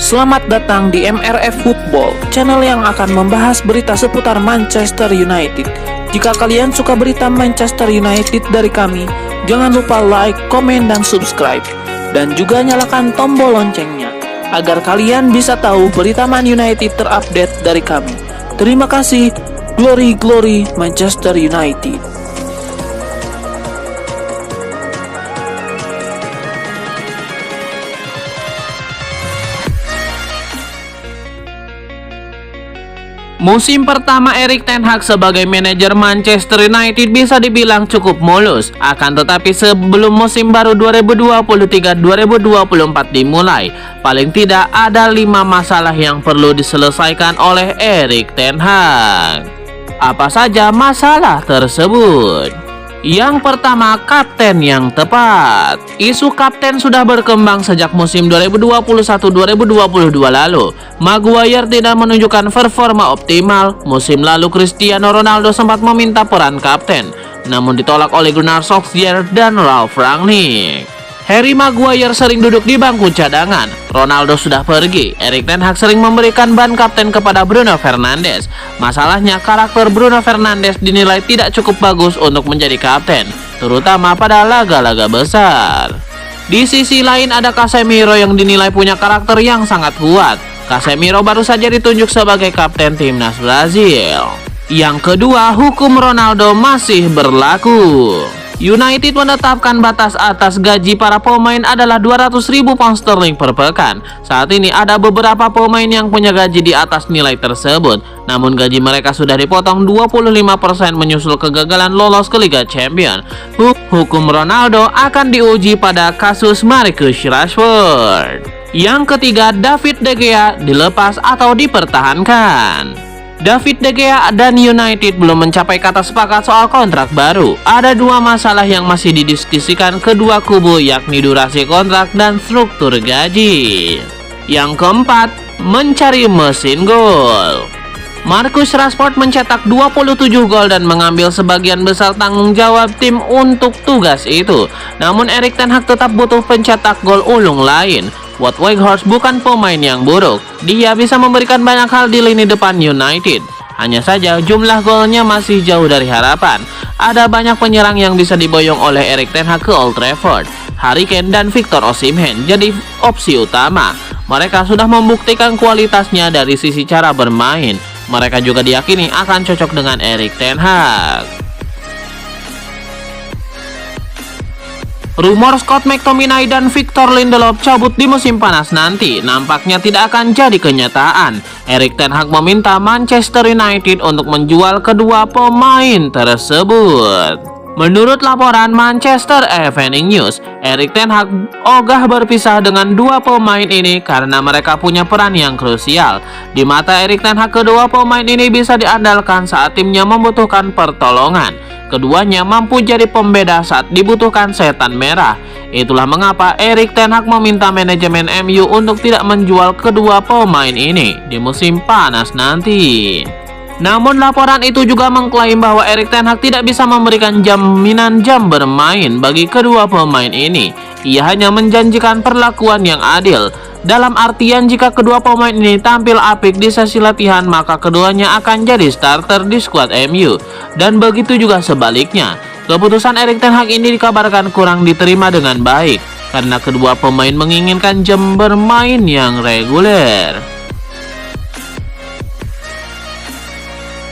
Selamat datang di MRF Football, channel yang akan membahas berita seputar Manchester United. Jika kalian suka berita Manchester United dari kami, jangan lupa like, komen, dan subscribe. Dan juga nyalakan tombol loncengnya, agar kalian bisa tahu berita Man United terupdate dari kami. Terima kasih, Glory Glory Manchester United. Musim pertama Erik ten Hag sebagai manajer Manchester United bisa dibilang cukup mulus. Akan tetapi sebelum musim baru 2023-2024 dimulai, paling tidak ada 5 masalah yang perlu diselesaikan oleh Erik ten Hag. Apa saja masalah tersebut? Yang pertama, kapten yang tepat. Isu kapten sudah berkembang sejak musim 2021-2022 lalu. Maguire tidak menunjukkan performa optimal. Musim lalu Cristiano Ronaldo sempat meminta peran kapten, namun ditolak oleh Gunnar Solskjaer dan Ralf Rangnick. Harry Maguire sering duduk di bangku cadangan. Ronaldo sudah pergi. Erik ten Hag sering memberikan ban kapten kepada Bruno Fernandes. Masalahnya, karakter Bruno Fernandes dinilai tidak cukup bagus untuk menjadi kapten, terutama pada laga-laga besar. Di sisi lain ada Casemiro yang dinilai punya karakter yang sangat kuat. Casemiro baru saja ditunjuk sebagai kapten timnas Brazil. Yang kedua, hukum Ronaldo masih berlaku. United menetapkan batas atas gaji para pemain adalah 200.000 pound sterling per pekan. Saat ini ada beberapa pemain yang punya gaji di atas nilai tersebut, namun gaji mereka sudah dipotong 25% menyusul kegagalan lolos ke Liga Champions. Hukum Ronaldo akan diuji pada kasus Marcus Rashford. Yang ketiga, David De Gea dilepas atau dipertahankan. David De Gea dan United belum mencapai kata sepakat soal kontrak baru. Ada 2 masalah yang masih didiskusikan kedua kubu, yakni durasi kontrak dan struktur gaji. Yang keempat, mencari mesin gol. Marcus Rashford mencetak 27 gol dan mengambil sebagian besar tanggung jawab tim untuk tugas itu. Namun Erik ten Hag tetap butuh pencetak gol ulung lain. Wout Weghorst bukan pemain yang buruk. Dia bisa memberikan banyak hal di lini depan United. Hanya saja jumlah golnya masih jauh dari harapan. Ada banyak penyerang yang bisa diboyong oleh Erik ten Hag ke Old Trafford. Harry Kane dan Victor Osimhen jadi opsi utama. Mereka sudah membuktikan kualitasnya dari sisi cara bermain. Mereka juga diyakini akan cocok dengan Erik ten Hag. Rumor Scott McTominay dan Victor Lindelof cabut di musim panas nanti nampaknya tidak akan jadi kenyataan. Erik ten Hag meminta Manchester United untuk menjual kedua pemain tersebut. Menurut laporan Manchester Evening News, Erik ten Hag ogah berpisah dengan 2 pemain ini karena mereka punya peran yang krusial. Di mata Erik ten Hag, kedua pemain ini bisa diandalkan saat timnya membutuhkan pertolongan. Keduanya mampu jadi pembeda saat dibutuhkan setan merah. Itulah mengapa Erik ten Hag meminta manajemen MU untuk tidak menjual kedua pemain ini di musim panas nanti. Namun laporan itu juga mengklaim bahwa Erik ten Hag tidak bisa memberikan jaminan jam bermain bagi kedua pemain ini. Ia hanya menjanjikan perlakuan yang adil. Dalam artian, jika kedua pemain ini tampil apik di sesi latihan, maka keduanya akan jadi starter di skuad MU. Dan begitu juga sebaliknya. Keputusan Erik ten Hag ini dikabarkan kurang diterima dengan baik, karena kedua pemain menginginkan jam bermain yang reguler.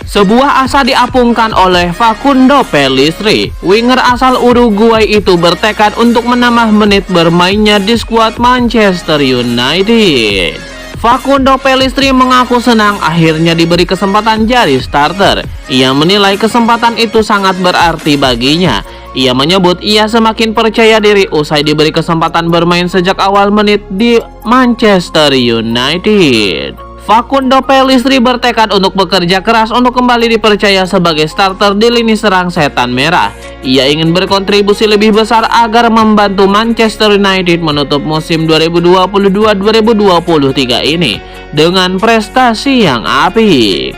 Sebuah asa diapungkan oleh Facundo Pellistri. Winger asal Uruguay itu bertekad untuk menambah menit bermainnya di skuad Manchester United. Facundo Pellistri mengaku senang akhirnya diberi kesempatan jadi starter. Ia menilai kesempatan itu sangat berarti baginya. Ia menyebut ia semakin percaya diri usai diberi kesempatan bermain sejak awal menit di Manchester United. Facundo Pellistri bertekad untuk bekerja keras untuk kembali dipercaya sebagai starter di lini serang setan merah. Ia ingin berkontribusi lebih besar agar membantu Manchester United menutup musim 2022-2023 ini dengan prestasi yang apik.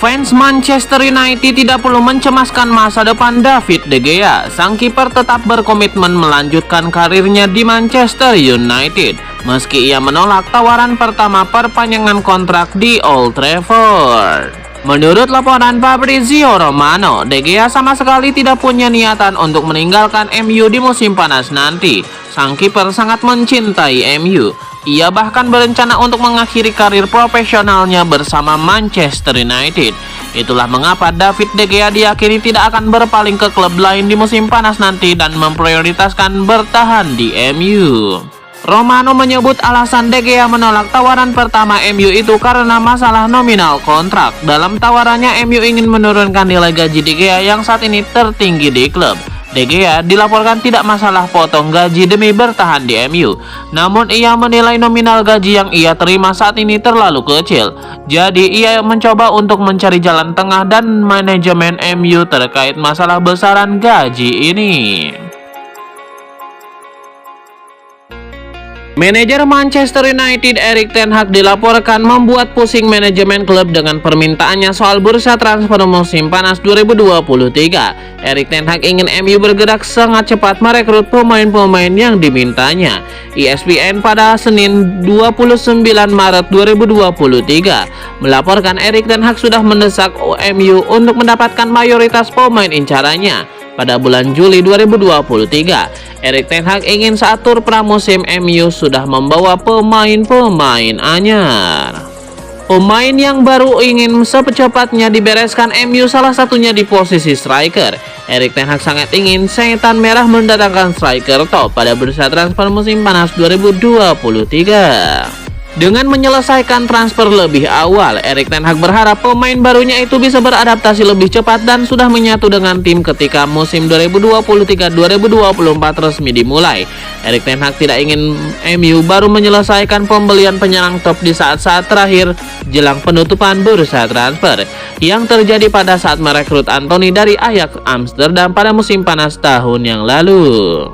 Fans Manchester United tidak perlu mencemaskan masa depan David De Gea. Sang kiper tetap berkomitmen melanjutkan karirnya di Manchester United meski ia menolak tawaran pertama perpanjangan kontrak di Old Trafford. Menurut laporan Fabrizio Romano, De Gea sama sekali tidak punya niatan untuk meninggalkan MU di musim panas nanti. Sang kiper sangat mencintai MU. Ia bahkan berencana untuk mengakhiri karir profesionalnya bersama Manchester United. Itulah mengapa David De Gea diyakini tidak akan berpaling ke klub lain di musim panas nanti dan memprioritaskan bertahan di MU. Romano menyebut alasan De Gea menolak tawaran pertama MU itu karena masalah nominal kontrak. Dalam tawarannya, MU ingin menurunkan nilai gaji De Gea yang saat ini tertinggi di klub. De Gea dilaporkan tidak masalah potong gaji demi bertahan di MU. Namun ia menilai nominal gaji yang ia terima saat ini terlalu kecil. Jadi ia mencoba untuk mencari jalan tengah dan manajemen MU terkait masalah besaran gaji ini. Manajer Manchester United Erik ten Hag dilaporkan membuat pusing manajemen klub dengan permintaannya soal bursa transfer musim panas 2023. Erik ten Hag ingin MU bergerak sangat cepat merekrut pemain-pemain yang dimintanya. ESPN pada Senin 29 Maret 2023 melaporkan Erik ten Hag sudah mendesak MU untuk mendapatkan mayoritas pemain incarannya. Pada bulan Juli 2023, Erik ten Hag ingin saat tur pramusim MU sudah membawa pemain-pemain anyar. Pemain yang baru ingin secepatnya dibereskan MU, salah satunya di posisi striker. Erik ten Hag sangat ingin Setan Merah mendatangkan striker top pada bursa transfer musim panas 2023. Dengan menyelesaikan transfer lebih awal, Erik ten Hag berharap pemain barunya itu bisa beradaptasi lebih cepat dan sudah menyatu dengan tim ketika musim 2023-2024 resmi dimulai. Erik ten Hag tidak ingin MU baru menyelesaikan pembelian penyerang top di saat-saat terakhir jelang penutupan bursa transfer yang terjadi pada saat merekrut Anthony dari Ajax Amsterdam pada musim panas tahun yang lalu.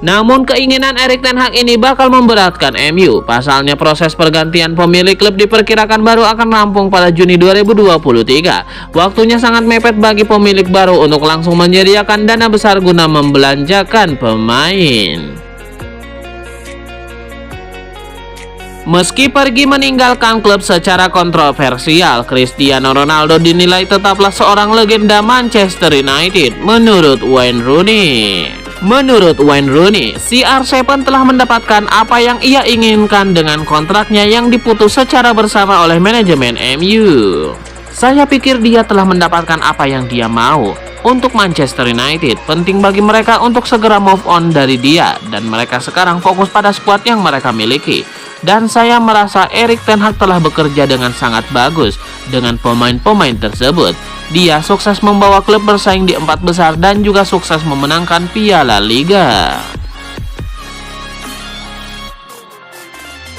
Namun keinginan Erik ten Hag ini bakal memberatkan MU. Pasalnya proses pergantian pemilik klub diperkirakan baru akan rampung pada Juni 2023. Waktunya sangat mepet bagi pemilik baru untuk langsung menyediakan dana besar guna membelanjakan pemain. Meski pergi meninggalkan klub secara kontroversial, Cristiano Ronaldo dinilai tetaplah seorang legenda Manchester United menurut Wayne Rooney. Menurut Wayne Rooney, CR7 telah mendapatkan apa yang ia inginkan dengan kontraknya yang diputus secara bersama oleh manajemen MU. Saya pikir dia telah mendapatkan apa yang dia mau. Untuk Manchester United, penting bagi mereka untuk segera move on dari dia dan mereka sekarang fokus pada skuad yang mereka miliki. Dan saya merasa Erik ten Hag telah bekerja dengan sangat bagus dengan pemain-pemain tersebut. Dia sukses membawa klub bersaing di 4 besar dan juga sukses memenangkan Piala Liga.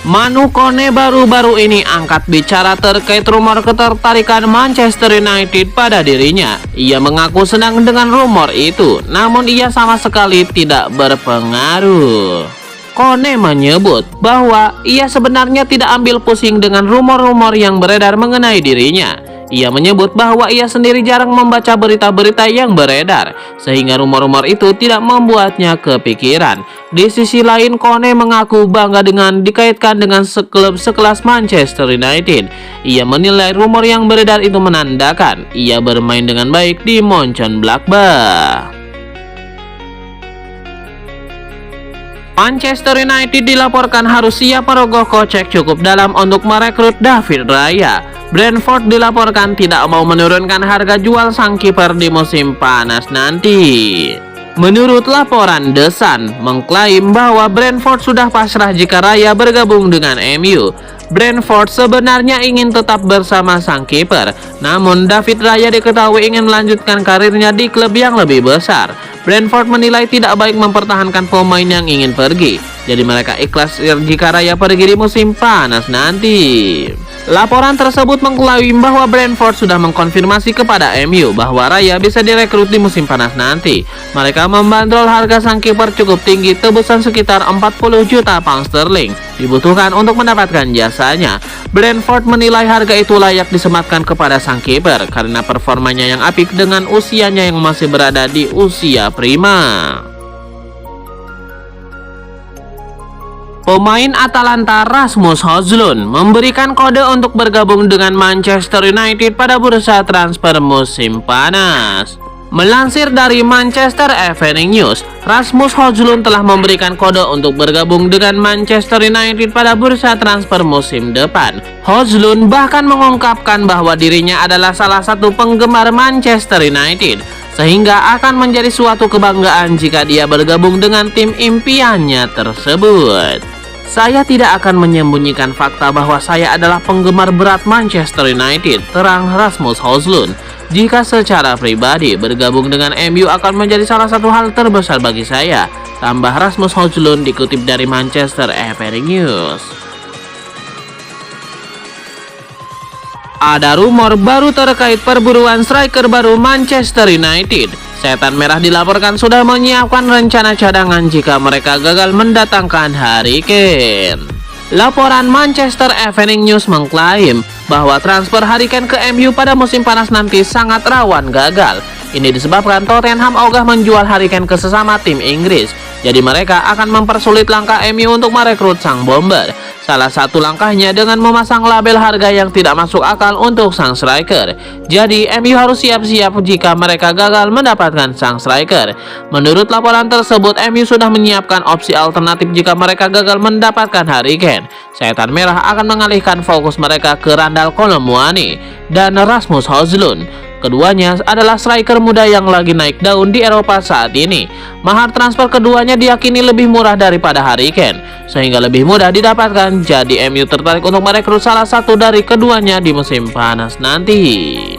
Manu Kone baru-baru ini angkat bicara terkait rumor ketertarikan Manchester United pada dirinya. Ia mengaku senang dengan rumor itu, namun ia sama sekali tidak berpengaruh. Kone menyebut bahwa ia sebenarnya tidak ambil pusing dengan rumor-rumor yang beredar mengenai dirinya. Ia menyebut bahwa ia sendiri jarang membaca berita-berita yang beredar, sehingga rumor-rumor itu tidak membuatnya kepikiran. Di sisi lain, Kone mengaku bangga dengan dikaitkan dengan klub sekelas Manchester United. Ia menilai rumor yang beredar itu menandakan ia bermain dengan baik di Mönchengladbach. Manchester United dilaporkan harus siap merogoh kocek cukup dalam untuk merekrut David Raya. Brentford dilaporkan tidak mau menurunkan harga jual sang kiper di musim panas nanti. Menurut laporan The Sun, mengklaim bahwa Brentford sudah pasrah jika Raya bergabung dengan MU. Brentford sebenarnya ingin tetap bersama sang kiper, namun David Raya diketahui ingin melanjutkan karirnya di klub yang lebih besar. Brentford menilai tidak baik mempertahankan pemain yang ingin pergi, jadi mereka ikhlas jika Raya pergi di musim panas nanti. Laporan tersebut mengklaim bahwa Brentford sudah mengkonfirmasi kepada MU bahwa Raya bisa direkrut di musim panas nanti. Mereka membandrol harga sang kiper cukup tinggi, tebusan sekitar 40 juta pound sterling dibutuhkan untuk mendapatkan jasanya. Brentford menilai harga itu layak disematkan kepada sang kiper karena performanya yang apik dengan usianya yang masih berada di usia prima. Pemain Atalanta Rasmus Højlund memberikan kode untuk bergabung dengan Manchester United pada bursa transfer musim panas. Melansir dari Manchester Evening News, Rasmus Højlund telah memberikan kode untuk bergabung dengan Manchester United pada bursa transfer musim depan. Højlund bahkan mengungkapkan bahwa dirinya adalah salah satu penggemar Manchester United, sehingga akan menjadi suatu kebanggaan jika dia bergabung dengan tim impiannya tersebut. Saya tidak akan menyembunyikan fakta bahwa saya adalah penggemar berat Manchester United, terang Rasmus Højlund. Jika secara pribadi bergabung dengan MU akan menjadi salah satu hal terbesar bagi saya, tambah Rasmus Højlund dikutip dari Manchester Evening News. Ada rumor baru terkait perburuan striker baru Manchester United. Setan Merah dilaporkan sudah menyiapkan rencana cadangan jika mereka gagal mendatangkan Harry Kane. Laporan Manchester Evening News mengklaim bahwa transfer Harry Kane ke MU pada musim panas nanti sangat rawan gagal. Ini disebabkan Tottenham ogah menjual Harry Kane ke sesama tim Inggris. Jadi mereka akan mempersulit langkah MU untuk merekrut sang bomber. Salah satu langkahnya dengan memasang label harga yang tidak masuk akal untuk sang striker. Jadi MU harus siap-siap jika mereka gagal mendapatkan sang striker. Menurut laporan tersebut, MU sudah menyiapkan opsi alternatif jika mereka gagal mendapatkan Harry Kane. Setan Merah akan mengalihkan fokus mereka ke Randal Kolo Muani dan Rasmus Højlund. Keduanya adalah striker muda yang lagi naik daun di Eropa saat ini. Mahar transfer keduanya diyakini lebih murah daripada Harry Kane, sehingga lebih mudah didapatkan. Jadi MU tertarik untuk merekrut salah satu dari keduanya di musim panas nanti.